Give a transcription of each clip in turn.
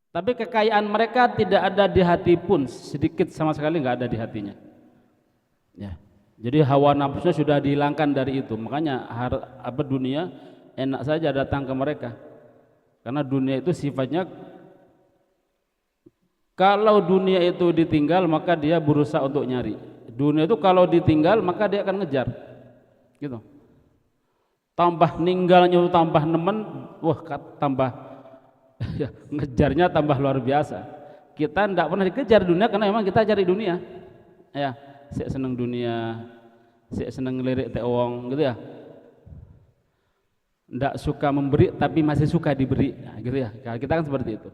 Tapi kekayaan mereka tidak ada di hati pun, sedikit sama sekali nggak ada di hatinya. Ya. Jadi hawa nafsunya sudah dihilangkan dari itu. Makanya dunia enak saja datang ke mereka. Karena dunia itu sifatnya, kalau dunia itu ditinggal maka dia berusaha untuk nyari. Dunia itu kalau ditinggal maka dia akan ngejar. Gitu. Tambah ninggalnya tambah nemen, wah tambah ya, ngejarnya tambah luar biasa. Kita tidak pernah dikejar dunia karena memang kita cari dunia. Ya, saya seneng dunia, saya seneng ngelirik teh wong gitu ya. Tidak suka memberi tapi masih suka diberi, nah, gitu ya. Kita kan seperti itu.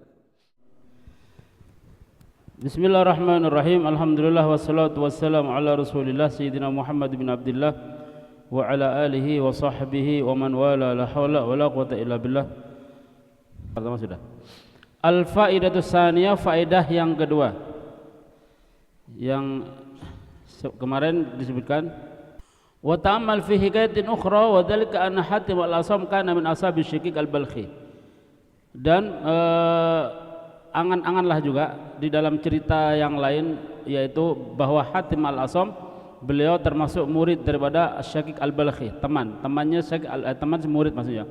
Bismillahirrahmanirrahim. Alhamdulillah wassalatu wassalamu ala Rasulillah Sayyidina Muhammad bin Abdullah wa ala alihi wa sahbihi wa man wala, la haula wa la quwata illa billah. Pertama sudah. Al-faidatu tsaniyah, faedah yang kedua. Yang kemarin disebutkan wa ta'ammal fi hikayatin ukhra wa dzalika anna Hatim al-Asam kana min ashabi Syaqiq al-Balkhi. Dan angan-anganlah juga di dalam cerita yang lain, yaitu bahwa Hatim al-Asam beliau termasuk murid daripada Syaqiq al-Balkhi, temannya Syaqiq teman murid maksudnya.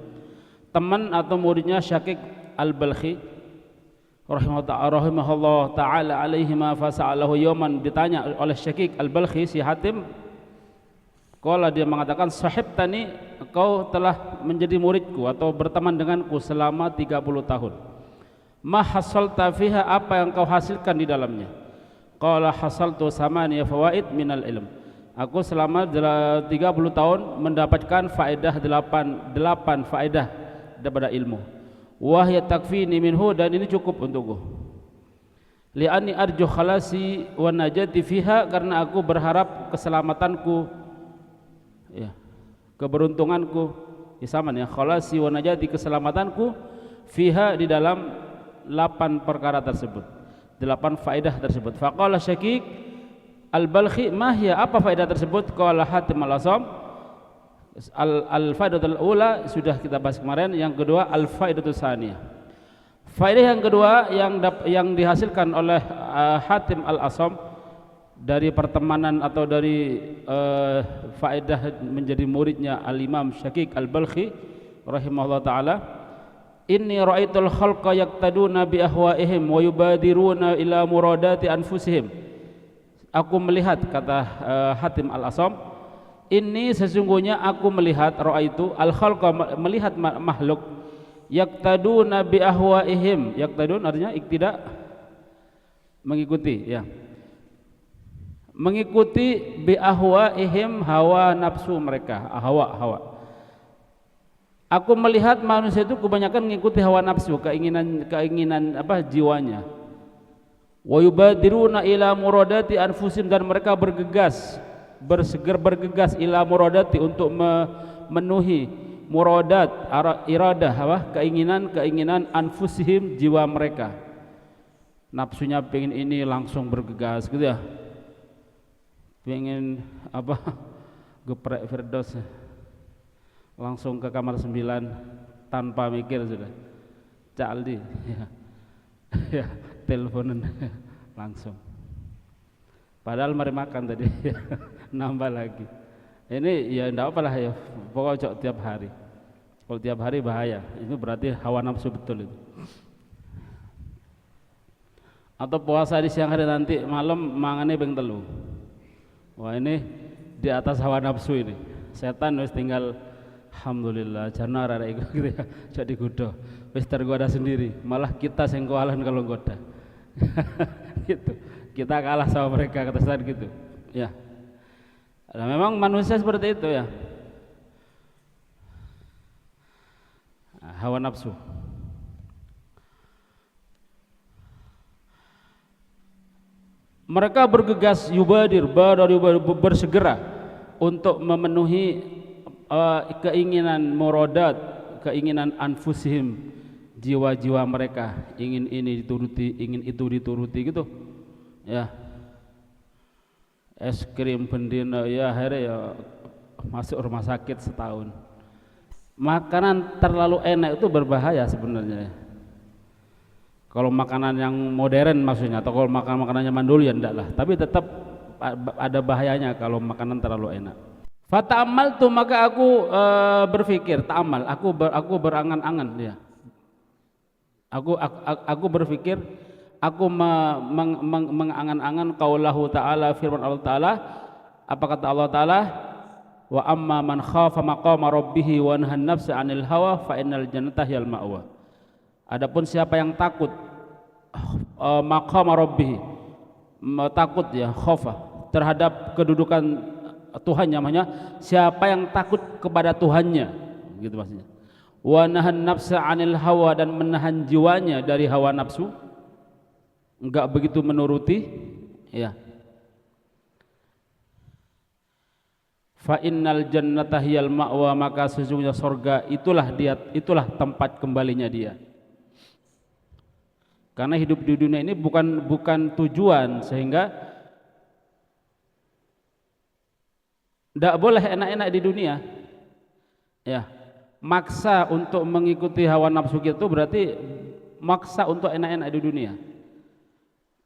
Teman atau muridnya Syaqiq al-Balkhi rahimahullah ta'ala alaihi ma fasa'alahu yawman, ditanya oleh Syaqiq al-Balkhi si Hatim, qala dia mengatakan sahibtani, kau telah menjadi muridku atau berteman denganku selama 30 tahun. Ma hasalta fiha, apa yang kau hasilkan di dalamnya? Qala hasaltu samaniya fawaid minal ilm, aku selama 30 tahun mendapatkan faedah 8 faedah daripada ilmu. Wahya takfini minhu, dan ini cukup untukku. Li'anni arju khalasi wa najati fiha, karena aku berharap keselamatanku, ya, keberuntunganku, ya sama ya, khalasi wa najati, keselamatanku, fiha, di dalam 8 perkara tersebut, 8 faedah tersebut. Faqala Syaqiq al-Balkhi, mahya, apa faedah tersebut? Qala Hatim al-Asam, al-faidatul ula sudah kita bahas kemarin, yang kedua al-faidatus tsaniyah. Faedah yang kedua yang dihasilkan oleh Hatim al-Asam dari pertemanan atau dari faedah menjadi muridnya al-Imam Syaqiq al-Balkhi rahimahullah taala, inni ra'aitul khalqa yaqtaduna bi ahwaihim wa yubadiruna ila muradati anfusihim. Aku melihat, kata Hatim al-Asam, ini sesungguhnya aku melihat, ra'aitu al-khalqa, melihat makhluk, yaqtaduna bi ahwaihim, yaqtadun artinya iktidak, mengikuti, ya, mengikuti bi ahwaihim, hawa nafsu mereka, hawa. Aku melihat manusia itu kebanyakan mengikuti hawa nafsu, keinginan jiwanya. Wa yubadiruna ila muradati anfusim, dan mereka bergegas ila muradati, untuk memenuhi muradat, iradah, keinginan anfusihim, jiwa mereka. Nafsunya pengen ini langsung bergegas gitu ya, pengen geprek Firdaus langsung ke kamar 9 tanpa mikir sudah, Cak Aldi ya, teleponan langsung, padahal mari makan tadi nambah lagi. Ini ya enggak apalah ya, pokoknya tiap hari. Kalau tiap hari bahaya, itu berarti hawa nafsu betul itu. Atau puasa di siang hari nanti malam mangane ping 3. Wah, ini di atas hawa nafsu ini. Setan wis tinggal, alhamdulillah jana arek iku gitu ya, jadi goda. Wis tergoda sendiri, malah kita sing kewalahan kalau goda. Gitu. Kita kalah sama mereka, kata setan gitu. Ya. Nah, memang manusia seperti itu ya. Hawa nafsu. Mereka bergegas, bersegera untuk memenuhi keinginan muradat, keinginan anfusihim, jiwa-jiwa mereka, ingin ini dituruti, ingin itu dituruti gitu ya. Es krim pendino ya, akhirnya ya masuk rumah sakit setahun. Makanan terlalu enak itu berbahaya sebenarnya. Kalau makanan yang modern maksudnya, atau kalau makanannya mandul ya enggak lah, tapi tetap ada bahayanya kalau makanan terlalu enak. Fata'amal tuh, maka aku berpikir, ta'amal, aku berangan-angan ya. Aku berpikir, aku mengangan-angan qaulahu ta'ala, firman Allah Ta'ala, apa kata Allah Ta'ala, wa amma man khafa maqama rabbih wa nahan nafsa 'anil hawa fa innal jannata hiyal ma'wa. Adapun siapa yang takut maqama rabbih, takut ya, khafa terhadap kedudukan Tuhannya, namanya siapa yang takut kepada Tuhannya gitu maksudnya, wa nahan nafsa 'anil hawa, dan menahan jiwanya dari hawa nafsu, enggak begitu menuruti ya, fa innal jannata hiyal ma'wa, maka sesungguhnya surga itulah tempat kembalinya dia. Karena hidup di dunia ini bukan tujuan, sehingga tidak boleh enak-enak di dunia ya. Maksa untuk mengikuti hawa nafsu kita itu berarti maksa untuk enak-enak di dunia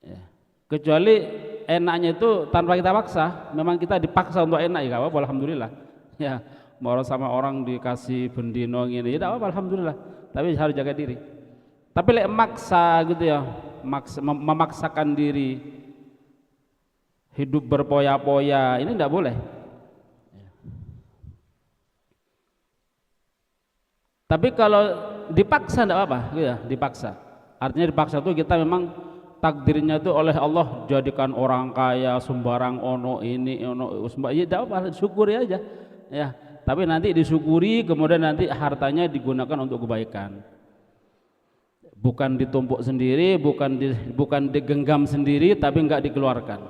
ya. Kecuali enaknya itu tanpa kita paksa, memang kita dipaksa untuk enak ya apa, alhamdulillah ya. Mau sama orang dikasih bendino gini ya apa, alhamdulillah, tapi harus jaga diri. Tapi maksa gitu ya, memaksakan diri hidup berpoya-poya, ini tidak boleh. Tapi kalau dipaksa tidak apa-apa gitu ya, dipaksa. Artinya dipaksa itu kita memang takdirnya itu oleh Allah jadikan orang kaya sembarang ono ini ono ya tidak apa, syukuri aja ya. Tapi nanti disyukuri, kemudian nanti hartanya digunakan untuk kebaikan. Bukan ditumpuk sendiri, bukan digenggam sendiri tapi enggak dikeluarkan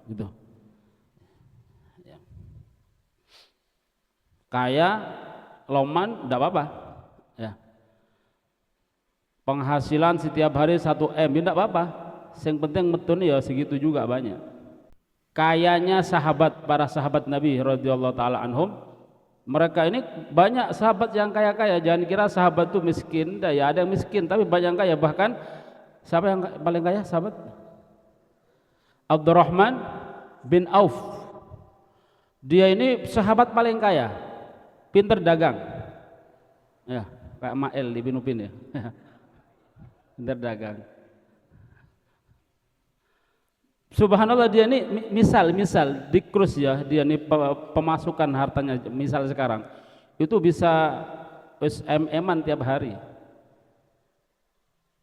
gitu. Ya. Kaya loman tidak apa-apa ya. Penghasilan setiap hari 1 M tidak apa-apa, yang penting metun ya segitu juga banyak. Kayanya para sahabat Nabi radhiyallahu taala anhum, mereka ini banyak sahabat yang kaya-kaya. Jangan kira sahabat itu miskin, ya ada yang miskin tapi banyak yang kaya. Bahkan siapa yang paling kaya sahabat? Abdurrahman bin Auf, dia ini sahabat paling kaya, pinter dagang ya, kayak Mael di Bin Upin ya. Pinter dagang. Subhanallah, dia ini misal di krus ya, dia ini pemasukan hartanya misal sekarang itu bisa MM-an tiap hari,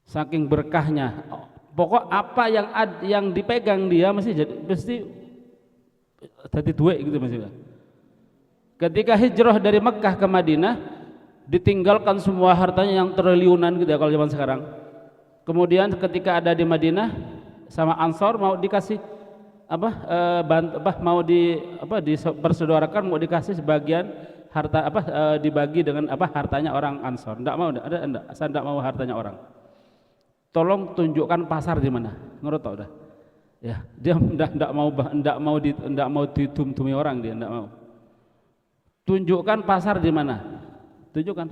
saking berkahnya. Pokok apa yang dipegang dia mesti jadi duit gitu maksudnya. Ketika hijrah dari Mekah ke Madinah, ditinggalkan semua hartanya yang triliunan gitu ya kalau zaman sekarang. Kemudian ketika ada di Madinah sama Ansor mau dikasih mau dipersaudarakan, mau dikasih sebagian harta dibagi dengan hartanya orang Ansor. Enggak mau, saya enggak mau hartanya orang. Tolong tunjukkan pasar di mana. Ngerti udah. Ya, dia enggak mau ditum-tumi orang, dia enggak mau. Tunjukkan pasar di mana. Tunjukkan.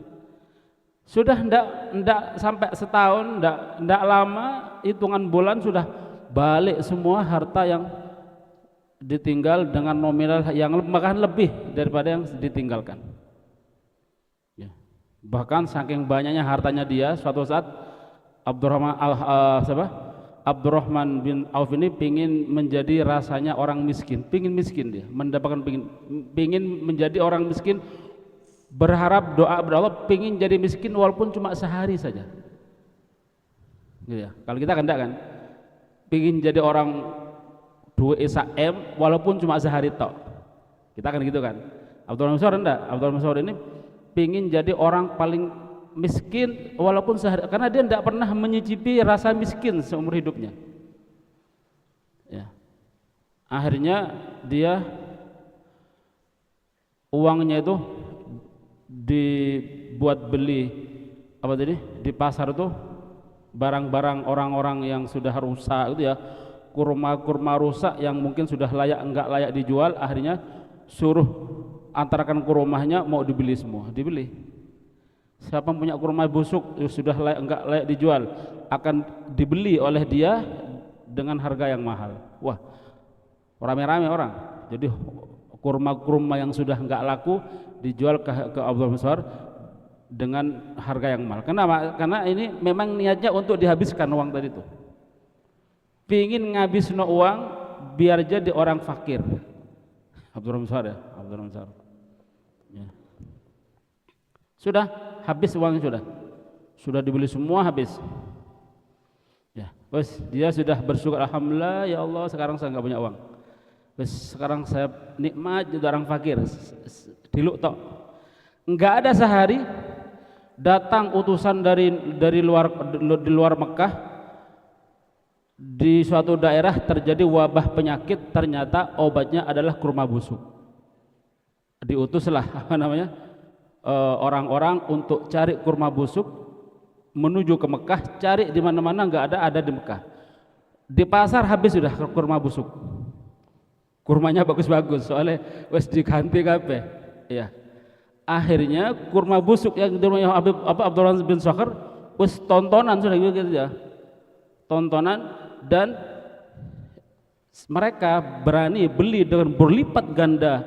Sudah enggak sampai setahun, enggak lama, hitungan bulan sudah balik semua harta yang ditinggal dengan nominal yang bahkan lebih daripada yang ditinggalkan ya. Bahkan saking banyaknya hartanya dia, suatu saat Abdurrahman bin Auf ini pingin menjadi rasanya orang miskin, pingin miskin dia, pingin menjadi orang miskin, berharap doa berdoa pingin jadi miskin walaupun cuma sehari saja gitu ya. Kalau kita kan enggak kan, pingin jadi orang 2 M walaupun cuma sehari tok, kita kan gitu kan. Abdurrahman Mas'ud enggak, Abdurrahman Mas'ud ini pingin jadi orang paling miskin walaupun sehari, karena dia enggak pernah menyicipi rasa miskin seumur hidupnya ya. Akhirnya dia uangnya itu dibuat beli di pasar itu barang-barang orang-orang yang sudah rusak gitu ya, kurma rusak yang mungkin sudah enggak layak dijual. Akhirnya suruh antarkan ke rumahnya, mau dibeli semua, dibeli Siapa yang punya kurma busuk sudah layak, enggak layak dijual, akan dibeli oleh dia dengan harga yang mahal. Wah, rame-rame orang. Jadi kurma-kurma yang sudah enggak laku dijual ke Abdul Mas'ud dengan harga yang mahal. Kenapa? Karena ini memang niatnya untuk dihabiskan uang tadi itu. Pingin ngabisin uang biar jadi orang fakir. Abdul Mas'ud ya, Abdul Mas'ud. Ya. Sudah habis uangnya, sudah dibeli semua, habis. Ya, bos, dia sudah bersyukur, alhamdulillah ya Allah, sekarang saya nggak punya uang. Bos, sekarang saya nikmat jadi orang fakir. Diluk tok. Nggak ada sehari datang utusan dari luar Mekah, di suatu daerah terjadi wabah penyakit, ternyata obatnya adalah kurma busuk. Diutuslah orang-orang untuk cari kurma busuk, menuju ke Mekah, cari di mana-mana nggak ada di Mekah. Di pasar habis sudah kurma busuk. Kurmanya bagus-bagus, soalnya wes diganti kabeh. Ya. Akhirnya kurma busuk yang di rumah Abdurrahman bin Sakhar wes tontonan sudah gitu ya. Tontonan, dan mereka berani beli dengan berlipat ganda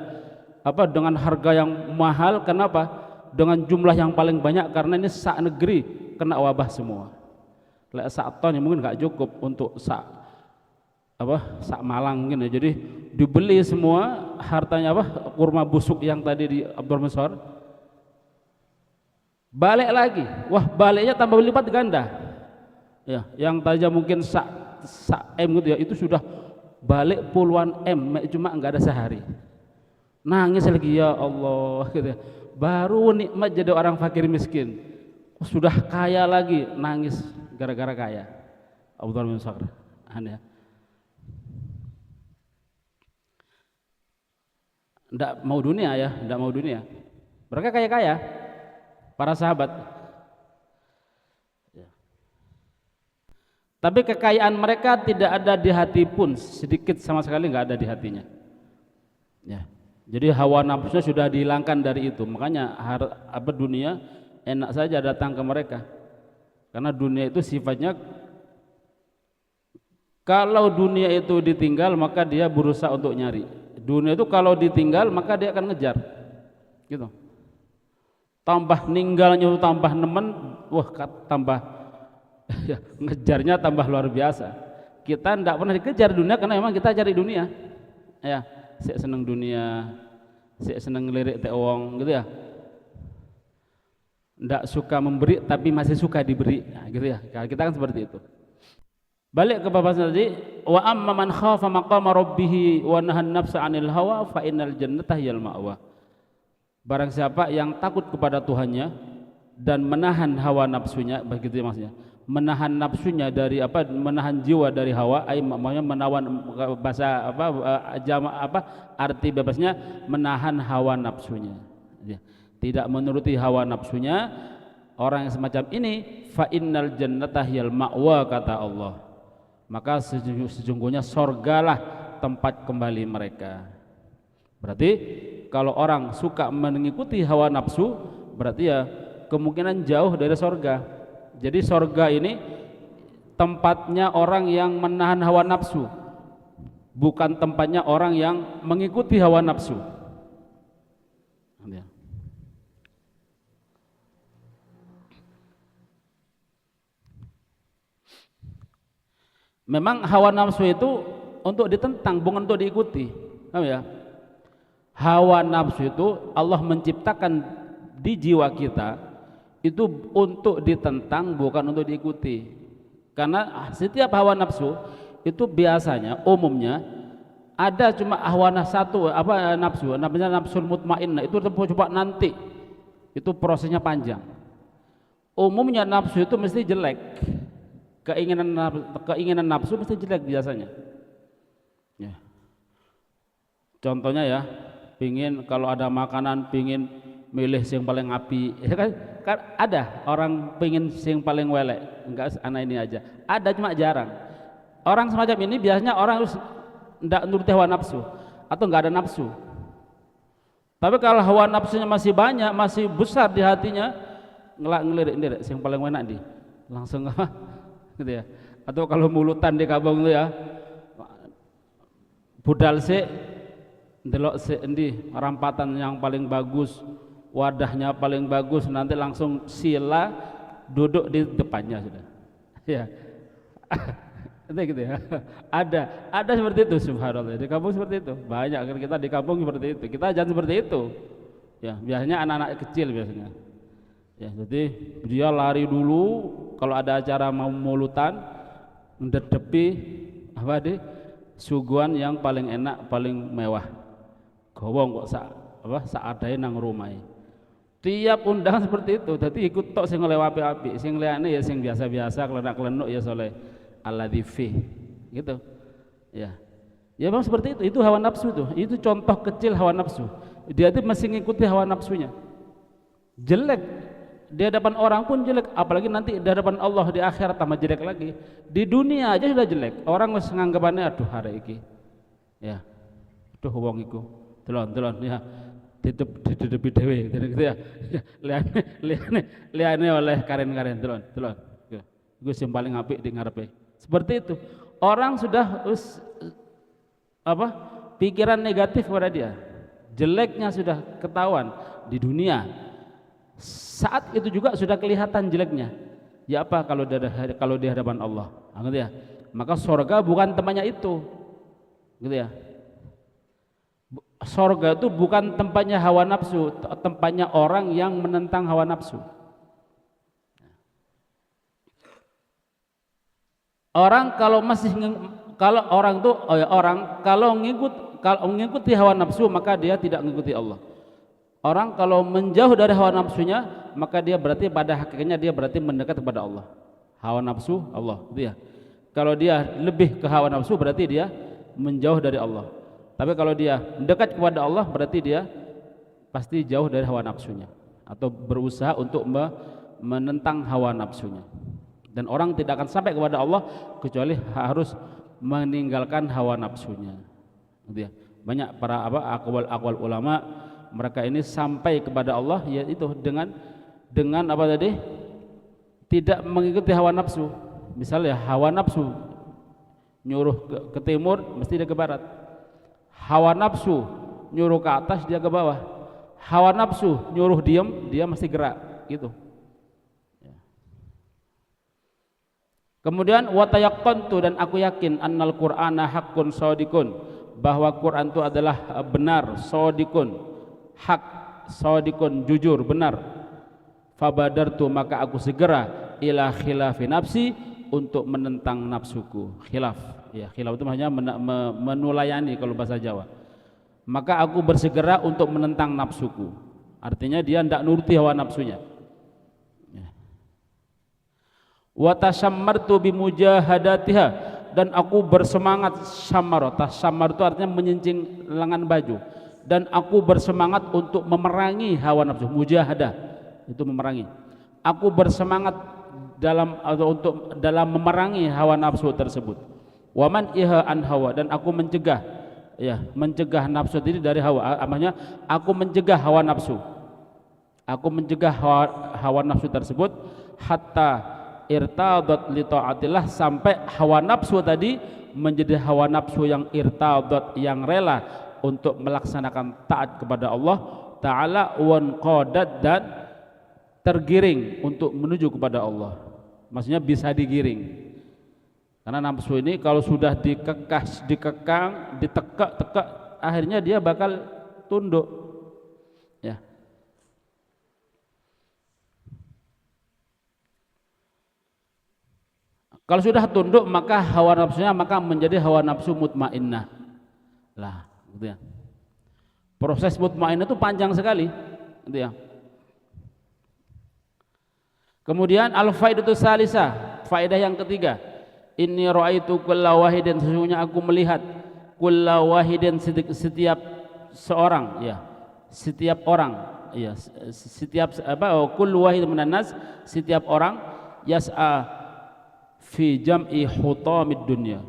dengan harga yang mahal. Kenapa? Dengan jumlah yang paling banyak, karena ini sak negeri kena wabah semua. Sak ton mungkin nggak cukup untuk sak Malang mungkin ya. Jadi dibeli semua hartanya kurma busuk yang tadi di Abdul Mas'ud. Balik lagi, wah baliknya tambah berlipat ganda. Ya, yang tadinya mungkin sak M gitu ya, itu sudah balik puluhan M, cuma nggak ada sehari. Nangis lagi, ya Allah gitu ya. Baru nikmat jadi orang fakir miskin, sudah kaya lagi, nangis gara-gara kaya. Abdul bin Sakhar aneh. Nggak mau dunia ya, nggak mau dunia. Mereka kaya-kaya, para sahabat. Tapi kekayaan mereka tidak ada di hati pun, sedikit sama sekali nggak ada di hatinya. Ya. Jadi hawa nafsunya sudah dihilangkan dari itu. Makanya dunia enak saja datang ke mereka. Karena dunia itu sifatnya, kalau dunia itu ditinggal maka dia berusaha untuk nyari. Dunia itu kalau ditinggal maka dia akan ngejar. Gitu. Tambah ninggalnya tambah nemen, wah tambah ya, ngejarnya tambah luar biasa. Kita tidak pernah dikejar dunia karena memang kita cari dunia. Ya, saya seneng dunia, saya seneng ngelirik teh wong gitu ya. Tidak suka memberi tapi masih suka diberi, nah, gitu ya. Kita kan seperti itu. Balik ke pembahasan tadi, wa amma man khafa maqama rabbih wa nahan nafsa 'anil hawa fa innal jannata hiyal ma'wa. Barang siapa yang takut kepada Tuhannya dan menahan hawa nafsunya, begitu ya maksudnya. Menahan nafsunya dari menahan jiwa dari hawa, maksudnya menawan, bahasa arti bebasnya menahan hawa nafsunya. Tidak menuruti hawa nafsunya, orang yang semacam ini fa innal jannata hiyal ma'wa, kata Allah. Maka sesungguhnya sorgalah tempat kembali mereka. Berarti kalau orang suka mengikuti hawa nafsu, berarti ya kemungkinan jauh dari sorga. Jadi sorga ini tempatnya orang yang menahan hawa nafsu, bukan tempatnya orang yang mengikuti hawa nafsu. Memang hawa nafsu itu untuk ditentang, bukan untuk diikuti. Paham ya? Hawa nafsu itu Allah menciptakan di jiwa kita itu untuk ditentang, bukan untuk diikuti. Karena setiap hawa nafsu itu biasanya umumnya ada cuma hawa satu nafsu, namanya nafsul mutmainnah, itu coba nanti. Itu prosesnya panjang. Umumnya nafsu itu mesti jelek. Keinginan nafsu mesti jelek biasanya. Ya. Contohnya ya, pingin kalau ada makanan pingin milih yang paling api, ya kan ada orang pingin yang paling welek, enggak anak ini aja. Ada cuma jarang. Orang semacam ini biasanya orang harus tidak nuruti hawa nafsu atau enggak ada nafsu. Tapi kalau hawa nafsunya masih banyak, masih besar di hatinya, ngelirik sing paling enak di langsung apa gitu ya. Atau kalau mulutan di kampung itu ya budal sik ndelok sik endi rampatan yang paling bagus, wadahnya paling bagus, nanti langsung sila duduk di depannya sudah. Ya. Itu gitu ya. Ada seperti itu subhanallah. Di kampung seperti itu. Banyak kan kita di kampung seperti itu. Kita jangan seperti itu. Ya, biasanya anak-anak kecil biasanya. Ya, jadi dia lari dulu kalau ada acara mau mulutan mendedepi apa deh suguhan yang paling enak, paling mewah. Gowong kok sak adae nang rumah. Tiap undangan seperti itu, jadi ikut tok sing oleh api-api, sing liyane ya sing biasa-biasa, klenak-klenuk ya soleh alladzi fi. Gitu. Ya. Ya memang seperti itu hawa nafsu tuh. Itu contoh kecil hawa nafsu. Dia itu masih ngikuti hawa nafsunya. Jelek di hadapan orang pun jelek, apalagi nanti di hadapan Allah di akhirat tambah jelek lagi. Di dunia aja sudah jelek. Orang wis nganggapannya aduh hari iki. Ya. Aduh wong iku. Delon ya. Didedepi dhewe gitu ya. Liane oleh karen-karen delon. Iku sing paling apik di ngarepe. Seperti itu. Orang sudah pikiran negatif pada dia. Jeleknya sudah ketahuan di dunia. Saat itu juga sudah kelihatan jeleknya. Ya apa kalau di hadapan Allah. Gitu ya. Maka surga bukan tempatnya itu. Gitu ya. Surga itu bukan tempatnya hawa nafsu, tempatnya orang yang menentang hawa nafsu. Orang kalau mengikuti hawa nafsu maka dia tidak mengikuti Allah. Orang kalau menjauh dari hawa nafsunya maka dia berarti pada hakikatnya dia berarti mendekat kepada Allah. Hawa nafsu Allah, gitu ya. Kalau dia lebih ke hawa nafsu berarti dia menjauh dari Allah. Tapi kalau dia mendekat kepada Allah berarti dia pasti jauh dari hawa nafsunya atau berusaha untuk menentang hawa nafsunya. Dan orang tidak akan sampai kepada Allah kecuali harus meninggalkan hawa nafsunya. Gitu ya. Banyak para akwal ulama mereka ini sampai kepada Allah yaitu dengan apa tadi? Tidak mengikuti hawa nafsu. Misalnya hawa nafsu nyuruh ke timur mesti dia ke barat. Hawa nafsu nyuruh ke atas dia ke bawah. Hawa nafsu nyuruh diam dia mesti gerak gitu. Kemudian watayaqqantu dan aku yakin annal qur'ana haqqun shadiqun, bahwa Quran itu adalah benar, shadiqun, hak, shadiqun, jujur, benar. Fabadartu maka aku segera ila khilafi nafsi, untuk menentang nafsuku. Khilaf, ya khilaf itu maksudnya menulayani kalau bahasa Jawa. Maka aku bersegera untuk menentang nafsuku. Artinya dia tidak nuruti hawa nafsunya. Wa tasammartu bimujahadatiha, dan aku bersemangat samar. Tasammar itu artinya menyincing lengan baju. Dan aku bersemangat untuk memerangi hawa nafsu. Mujahadah itu memerangi. Aku bersemangat dalam memerangi hawa nafsu tersebut. Waman iha an hawa, dan aku mencegah nafsu diri dari hawa. Artinya aku mencegah hawa nafsu. Aku mencegah hawa nafsu tersebut hatta irtadat li taatillah, sampai hawa nafsu tadi menjadi hawa nafsu yang irtadat, yang rela untuk melaksanakan taat kepada Allah Ta'ala, wan qadat, dan tergiring untuk menuju kepada Allah. Maksudnya bisa digiring. Karena nafsu ini kalau sudah dikekang, ditekak, akhirnya dia bakal tunduk. Ya. Kalau sudah tunduk maka hawa nafsunya menjadi hawa nafsu mutmainnah. Lah, gitu ya. Proses mutmainnah itu panjang sekali, gitu ya. Kemudian al-faidatu salisa, faedah yang ketiga, inni ra'aitu kulla wahidin, sesungguhnya aku melihat kulla wahidin, setiap seorang, ya, setiap orang, ya, setiap kullu wahid minan nas, setiap orang yas'a fi jam'i hutamid dunya.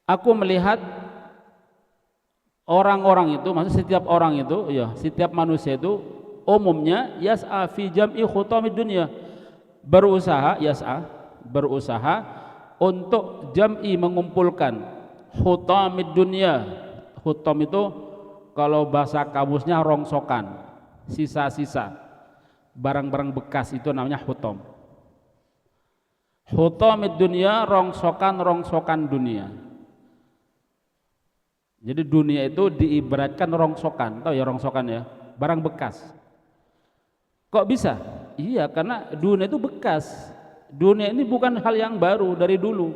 Aku melihat orang-orang itu, maksudnya setiap orang itu, ya, setiap manusia itu umumnya yas'a fi jam'i khutamid dunya, berusaha untuk jam'i, mengumpulkan khutamid dunya. Khutam itu kalau bahasa kamusnya rongsokan, sisa-sisa barang-barang bekas, itu namanya khutam. Khutamid dunya, rongsokan dunia. Jadi dunia itu diibaratkan rongsokan, tahu ya rongsokan ya, barang bekas. Kok bisa? Iya, karena dunia itu bekas. Dunia ini bukan hal yang baru dari dulu.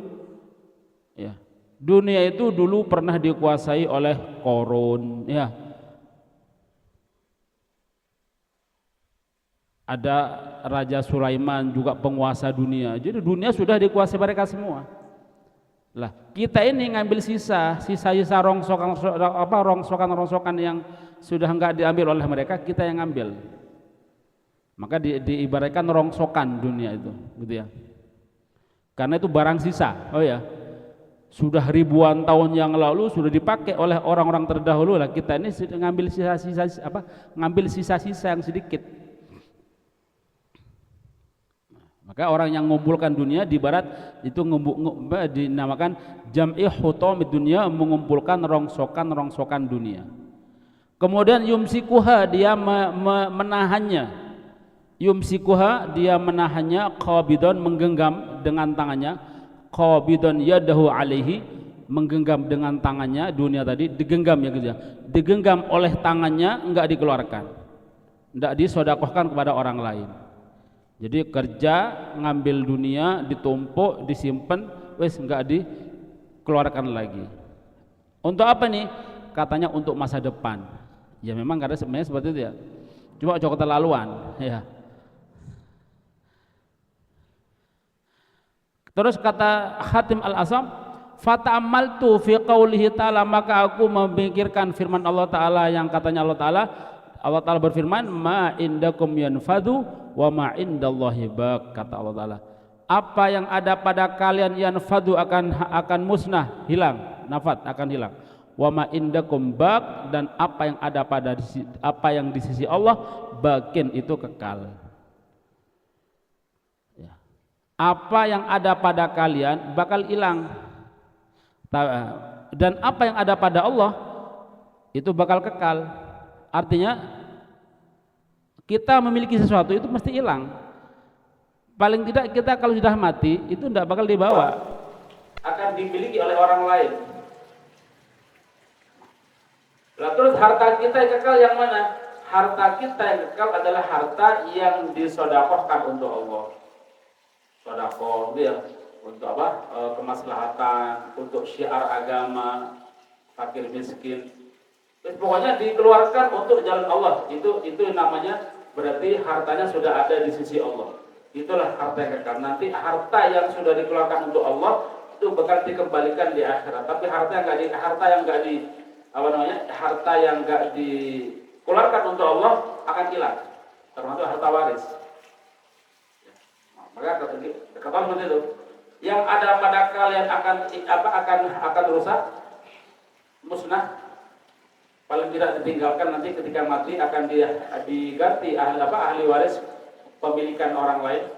Ya. Dunia itu dulu pernah dikuasai oleh Qarun, ya. Ada Raja Sulaiman juga penguasa dunia. Jadi dunia sudah dikuasai mereka semua. Lah, kita ini ngambil sisa-sisa rongsokan yang sudah enggak diambil oleh mereka, kita yang ngambil. Maka diibaratkan rongsokan dunia itu, gitu ya. Karena itu barang sisa. Oh ya, sudah ribuan tahun yang lalu sudah dipakai oleh orang-orang terdahulu, lah kita ini ngambil sisa-sisa yang sedikit. Maka orang yang mengumpulkan dunia di barat itu dinamakan jam'i hutamid dunya, mengumpulkan rongsokan dunia. Kemudian yumsikuha, dia menahannya. Yumsikuha, dia menahannya, qabidon, menggenggam dengan tangannya, qabidon yadahu alaihi, menggenggam dengan tangannya dunia tadi, digenggam ya gitu ya, digenggam oleh tangannya, enggak dikeluarkan, enggak disodakohkan kepada orang lain. Jadi kerja ngambil dunia, ditumpuk, disimpan, wes enggak dikeluarkan lagi. Untuk apa nih? Katanya untuk masa depan. Ya memang karena sebenarnya seperti itu ya, cuma coba keterlaluan ya. Terus kata Hatim Al-Asam, fata'ammaltu fi qaulihi ta'ala, maka aku memikirkan firman Allah Ta'ala yang katanya Allah Ta'ala berfirman, ma indakum yanfadu wa ma indallahi baq, kata Allah Ta'ala, apa yang ada pada kalian yanfadu akan musnah, hilang, nafat akan hilang, wa ma indakum baq, dan apa yang di sisi Allah bakin, itu kekal. Apa yang ada pada kalian bakal hilang, dan apa yang ada pada Allah itu bakal kekal. Artinya kita memiliki sesuatu itu mesti hilang. Paling tidak kita kalau sudah mati itu tidak bakal dibawa, akan dimiliki oleh orang lain. Lah terus harta kita yang kekal yang mana? Harta kita yang kekal adalah harta yang disedekahkan untuk Allah. Sedekah itu ya untuk apa? Kemaslahatan, untuk syiar agama, fakir miskin. Terus pokoknya dikeluarkan untuk jalan Allah. Itu namanya berarti hartanya sudah ada di sisi Allah. Itulah harta yang kekal. Nanti harta yang sudah dikeluarkan untuk Allah itu bakal dikembalikan di akhirat. Tapi harta yang enggak dikeluarkan untuk Allah akan hilang. Termasuk harta waris. Maka kata seperti itu, yang ada pada kalian akan rusak, musnah, paling tidak ditinggalkan, nanti ketika mati akan diganti ahli waris, pemilikan orang lain.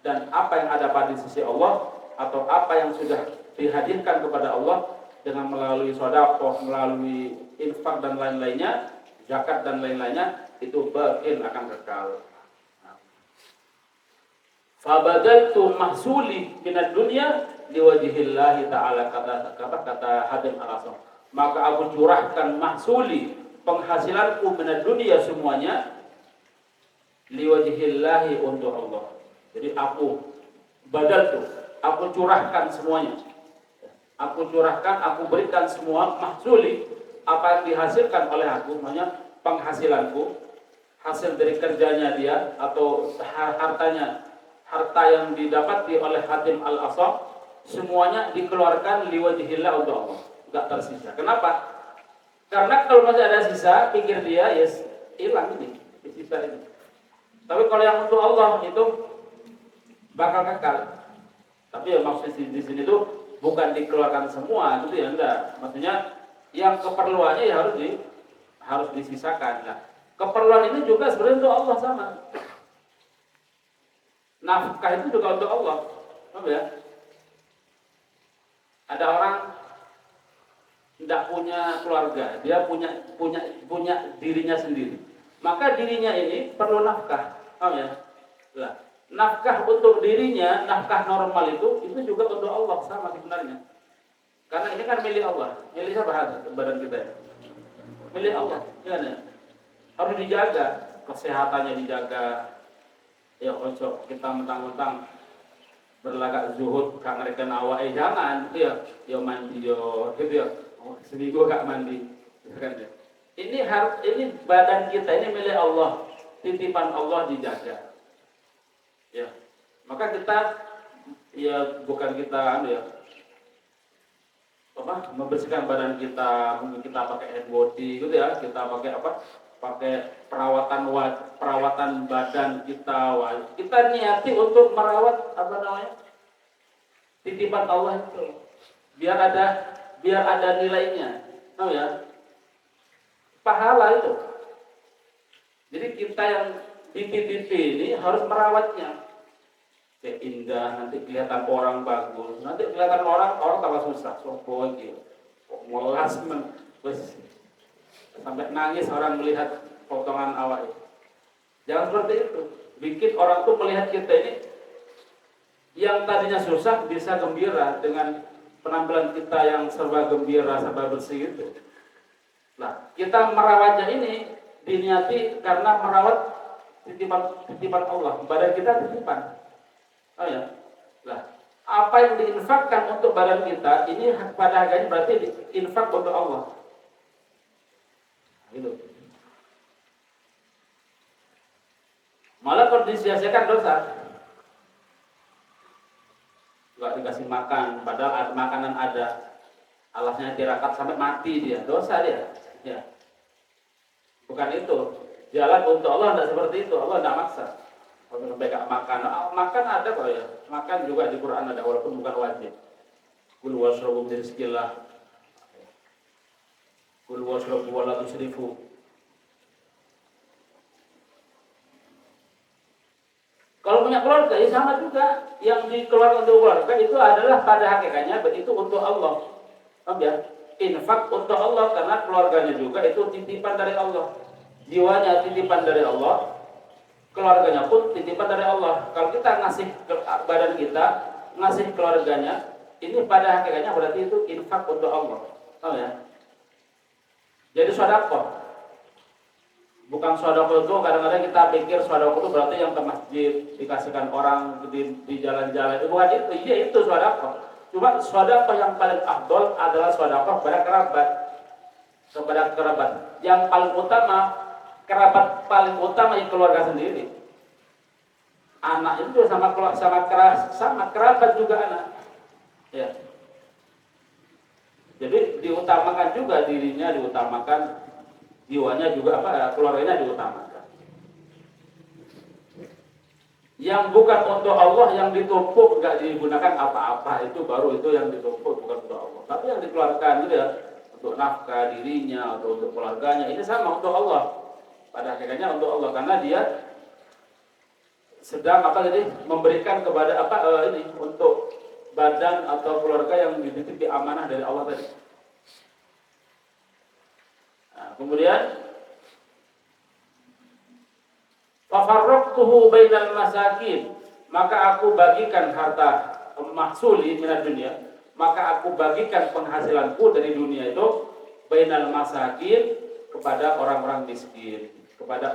Dan apa yang ada pada sisi Allah atau apa yang sudah dihadirkan kepada Allah dengan melalui sedekah, melalui infak dan lain-lainnya, zakat dan lain-lainnya, itu bakin akan kekal. Fabadaltu mahsuli minad dunya liwajhillahi ta'ala, kata Hatim Al-Asam, maka aku curahkan mahsuli, penghasilanku minad dunya semuanya, liwajhillahi, untuk Allah. Jadi aku curahkan semuanya, aku berikan semua mahsuli, apa yang dihasilkan oleh aku, namanya penghasilanku, hasil dari kerjanya dia atau harta yang didapati oleh Hatim Al-Asam, semuanya dikeluarkan liwajhillah, untuk Allah, enggak tersisa. Kenapa? Karena kalau masih ada sisa, pikir dia yes, hilang ini, sisa ini. Tapi kalau yang untuk Allah itu bakal kekal. Tapi ya maksud di sini tuh bukan dikeluarkan semua, gitu ya, enggak. Maksudnya yang keperluannya ya harus disisakan. Nah, Keperluan ini juga sebenarnya untuk Allah sama. Nafkah itu juga untuk Allah. Paham ya? Ada orang tidak punya keluarga, dia punya dirinya sendiri. Maka dirinya ini perlu nafkah. Paham ya? Nah, nafkah untuk dirinya, nafkah normal itu juga untuk Allah sama sebenarnya. Karena ini kan milik Allah. Milik siapa badan kita ya? Milik Allah. Ya, harus dijaga, kesehatannya dijaga. Ya ojo kita mentang-mentang berlagak zuhud gak ngerikan awak, jangan itu ya mandi gitu ya. Seminggu gak mandi gitu kan ya. Ini badan kita ini milik Allah, titipan Allah dijaga. Ya. Maka kita ya bukan kita membersihkan badan kita, mungkin kita pakai hand body gitu ya, kita pakai pakai perawatan badan kita niati untuk merawat titipan Allah itu biar ada nilainya, tahu ya, pahala itu. Jadi kita yang dititipi ini harus merawatnya, kayak indah, nanti kelihatan orang bagus, nanti kelihatan orang tambah susah, sopo gitu, melas sampai nangis orang melihat potongan awak itu. Jangan seperti itu. Bikin orang tuh melihat kita ini yang tadinya susah bisa gembira dengan penampilan kita yang serba gembira, serba bersih itu. Nah, kita merawatnya ini diniati karena merawat titipan Allah. Badan kita titipan. Oh ya. Nah, apa yang diinfakkan untuk badan kita ini pada harganya berarti diinfak untuk Allah. Gitu. Malah kalau disia-siakan dosa. Gak dikasih makan, padahal makanan ada, alasnya tirakat sampai mati dia, dosa dia. Ya. Bukan itu. Jalan untuk Allah tidak seperti itu. Allah tidak maksa. Kalau sampai gak makan, makan ada kok ya. Makan juga di Quran ada, walaupun bukan wajib. Kul washrabu birizqillah. Kul washrabu wa la tusrifu. Kalau punya keluarga, ya sama juga. Yang dikeluarkan untuk keluarga itu adalah pada hakikatnya begitu untuk Allah. Paham ya? Infak untuk Allah karena keluarganya juga itu titipan dari Allah. Jiwanya titipan dari Allah, keluarganya pun titipan dari Allah. Kalau kita ngasih badan kita, ngasih keluarganya, ini pada hakikatnya berarti itu infak untuk Allah. Paham ya? Jadi sedekah. Bukan sedekah itu kadang-kadang kita pikir sedekah itu berarti yang ke masjid dikasihkan orang di jalan-jalan. Itu bukan itu. Iya itu sedekah. Cuma sedekah yang paling afdol adalah sedekah kepada kerabat. Yang paling utama kerabat paling utama yang keluarga sendiri. Anak itu sama kerabat juga anak. Ya. Jadi diutamakan juga dirinya, diutamakan jiwanya juga keluarganya diutamakan. Yang bukan untuk Allah yang ditumpuk nggak digunakan apa-apa itu baru itu yang ditumpuk bukan untuk Allah. Tapi yang dikeluarkan gitu ya untuk nafkah dirinya atau untuk keluarganya ini sama untuk Allah. Pada hakikatnya untuk Allah karena dia sedang memberikan kepada ini untuk badan atau keluarga yang dititipi amanah dari Allah tadi. Nah, kemudian fafarraqtuhu bainal masakin, maka aku bagikan harta mahsuli minad dunia, maka aku bagikan penghasilanku dari dunia itu bainal masakin kepada orang-orang miskin, kepada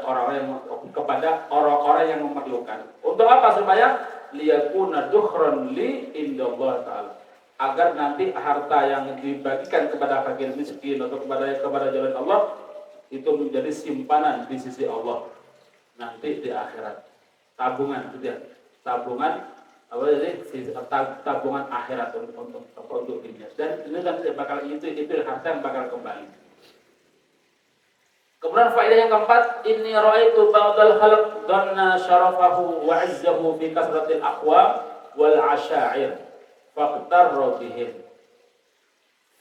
orang-orang yang memerlukan. Untuk apa? Supaya liyakuna dukhran li indallah ta'ala, agar nanti harta yang dibagikan kepada fakir miskin atau kepada jalan Allah itu menjadi simpanan di sisi Allah nanti di akhirat. Tabungan itu dia. Tabungan akhirat untuk dunia. Dan ini kan itu harta yang bakal kembali. Kemudian faedah yang keempat, inni ra'aitu ba'dal khalq dhanna syarafahu wa 'izzahu fi kasratil aqwam wal 'asha'ir faqtarra bihim.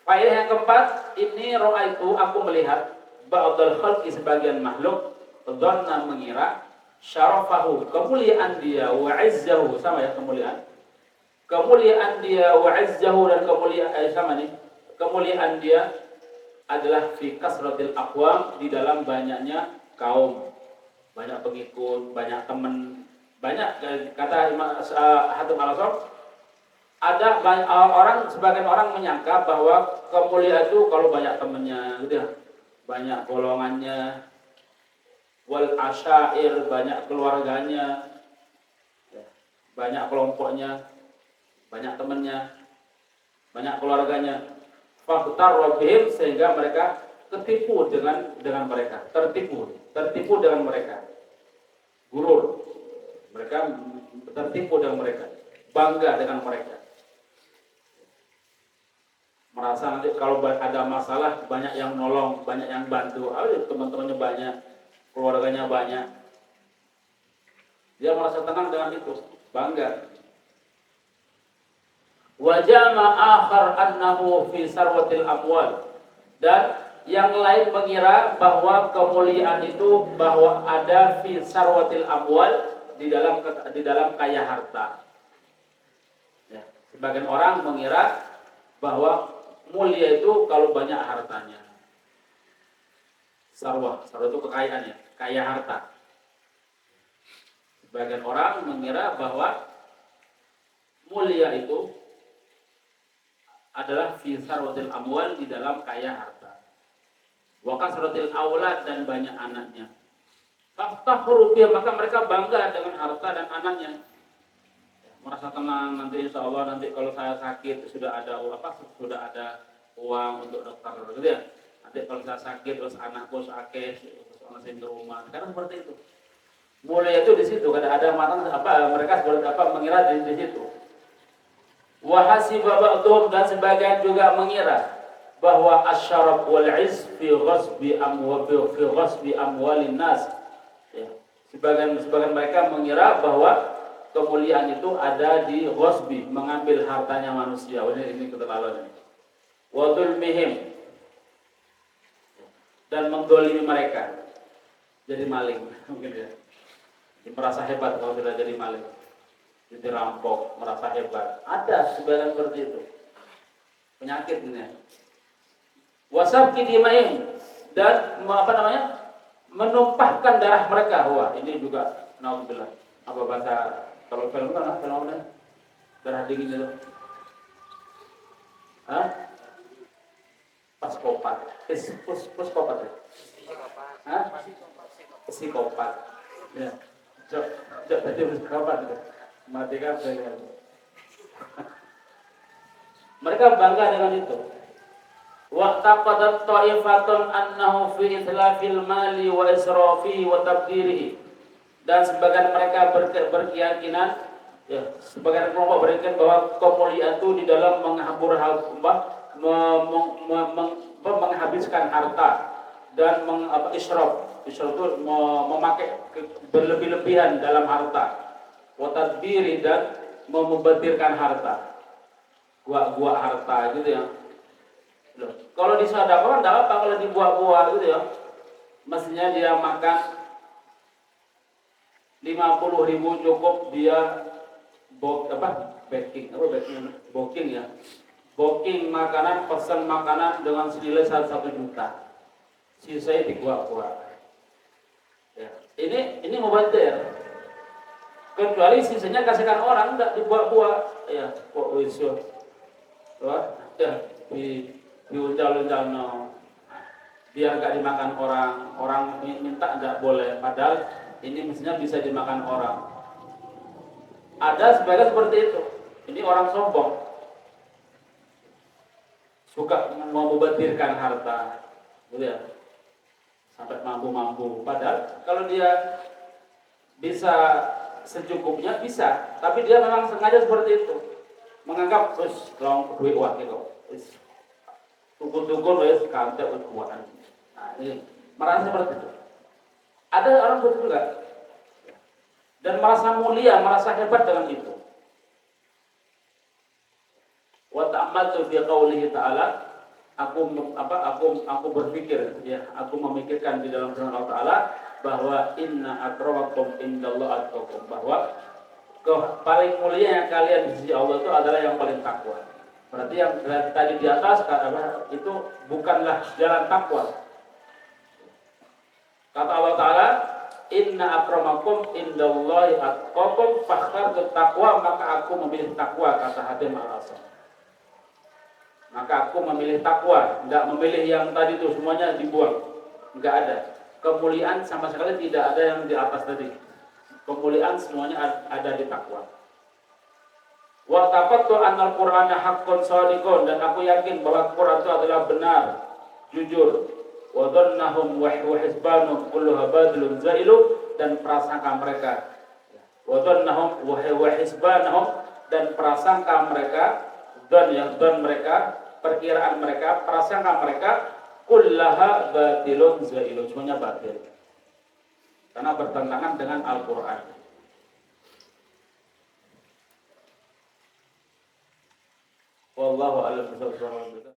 Faedah yang keempat, inni ra'aitu, aku melihat ba'dal khalqi sebagian makhluk dhanna mengira, syarafahu kemuliaan dia, wa izzahu sama ya kemuliaan dia, wa izzahu dan kemuliaan sama nih, kemuliaan dia adalah fi kasratil aqwam, di dalam banyaknya kaum, banyak pengikut, banyak teman, banyak. Kata Imam Hatim Al-Asam, ada orang, sebagian orang menyangka bahwa kemuliaan itu kalau banyak temannya gitu ya, banyak golongannya, wal asyair, banyak keluarganya, banyak kelompoknya, banyak temannya, banyak keluarganya. Faktar robihim, sehingga mereka tertipu dengan mereka, tertipu dengan mereka, gurur, mereka tertipu dengan mereka, bangga dengan mereka, merasa nanti kalau ada masalah banyak yang nolong, banyak yang bantu, teman-temannya banyak, keluarganya banyak, dia merasa tenang dengan itu, bangga. Wajama akhar annahu fi sarwatil amwal, dan yang lain mengira bahwa kemuliaan itu bahwa ada fi sarwatil amwal, di dalam kaya harta. Ya, sebagian orang mengira bahwa mulia itu kalau banyak hartanya. Sarwah itu kekayaannya, kaya harta. Sebagian orang mengira bahwa mulia itu adalah fi sarwatil amwal, di dalam kaya harta. Wa kasratil aulad, dan banyak anaknya. Fakhru biha, maka mereka bangga dengan harta dan anaknya. Merasa tenang, nanti insya Allah nanti kalau saya sakit sudah ada uang untuk dokter gitu ya. Nanti kalau saya sakit terus anakku sakit, terus anak di rumah. Karena seperti itu. Mulai itu di situ, ada matang mereka seperti mengira di situ. Wahasiba ba'dhum, dan sebagian juga mengira bahwa asyaraf wal izz fi ghasbi amwalin nas. Ya. Sebagian mereka mengira bahwa kemuliaan itu ada di ghasbi, mengambil hartanya manusia. Ini keterlaluan. Wa dzulmihim, dan menggolimi mereka. Jadi maling mungkin ya. Merasa hebat kalau sudah jadi maling. Jadi rampok, merasa hebat. Ada sebagian seperti itu. Penyakit ini. Wasabki dimain, dan menumpahkan darah mereka. Wah, ini juga naudzubillah. Apa bahasa kalau film kan fenomena darah dingin itu. Hah? Psikopat. Psikopat ya? Hah? Psikopat. Ya. Jadi psikopat itu. Matikan saya. Mereka bangga dengan itu. Wa taqadat ta'ifatun annahu fi ithlafil mali wa israfihi wa tabdirihi. Dan sebagian mereka berkeyakinan, ya, sebagian kelompok berkeyakinan bahwa kemuliaan itu di dalam menghabiskan harta dan israf itu memakai berlebih-lebihan dalam harta. Watadbiri, dan memubazirkan harta, gua harta gitu ya. Loh, kalau disedekahkan enggak apa, kalau dibuat-buat gitu ya. Mestinya dia makan 50.000 cukup dia booking makanan, pesan makanan dengan senilai 1 juta. Sisanya di gua-gua. Ya, ini mubazir. Kecuali sisanya kasihkan orang, enggak dibuat-buat. Ya, kok iso. Wah, ya diuncal-uncal no. Biar enggak dimakan orang. Orang minta enggak boleh, padahal ini mestinya bisa dimakan orang. Ada sebagian seperti itu. Ini orang sombong. Suka memubazirkan harta. Gitu ya. Sampai mampu-mampu. Padahal kalau dia bisa secukupnya bisa, tapi dia memang sengaja seperti itu, menganggap terus kalau duit uang gitu, tukun kantor kekuatan. Nah, ini merasa seperti itu. Ada orang seperti itu juga, dan merasa mulia, merasa hebat dengan itu. Wa ta'ammaltu fi qaulihi ta'ala, aku berpikir ya, aku memikirkan di dalam firman Allah Ta'ala, bahwa inna akramakum indallah atqakum, bahwa paling mulia yang kalian di sisi Allah itu adalah yang paling takwa. Berarti yang tadi di atas itu bukanlah jalan takwa. Kata Allah Ta'ala, inna akramakum indallahi atqakum fakhtartu taqwa, maka aku memilih takwa, kata Hatim Al-Asam. Maka aku memilih takwa, enggak memilih yang tadi itu semuanya dibuang. Enggak ada. Kemuliaan sama sekali tidak ada yang di atas tadi. Kemuliaan semuanya ada di takwa. Wa taqattu annal Qur'ana haqqun shadiqun, dan aku yakin bahwa Quran itu adalah benar, jujur. Wa dhannahum wa hisbanum kulluha badlun zailu, dan prasangka mereka. Wa dhannahum wa hisbanahum, dan prasangka mereka, dan mereka, perkiraan mereka, prasangka mereka, kullaha batilun zailu, semuanya batil. Karena bertentangan dengan Al-Qur'an. Wallahu a'lam bishawab.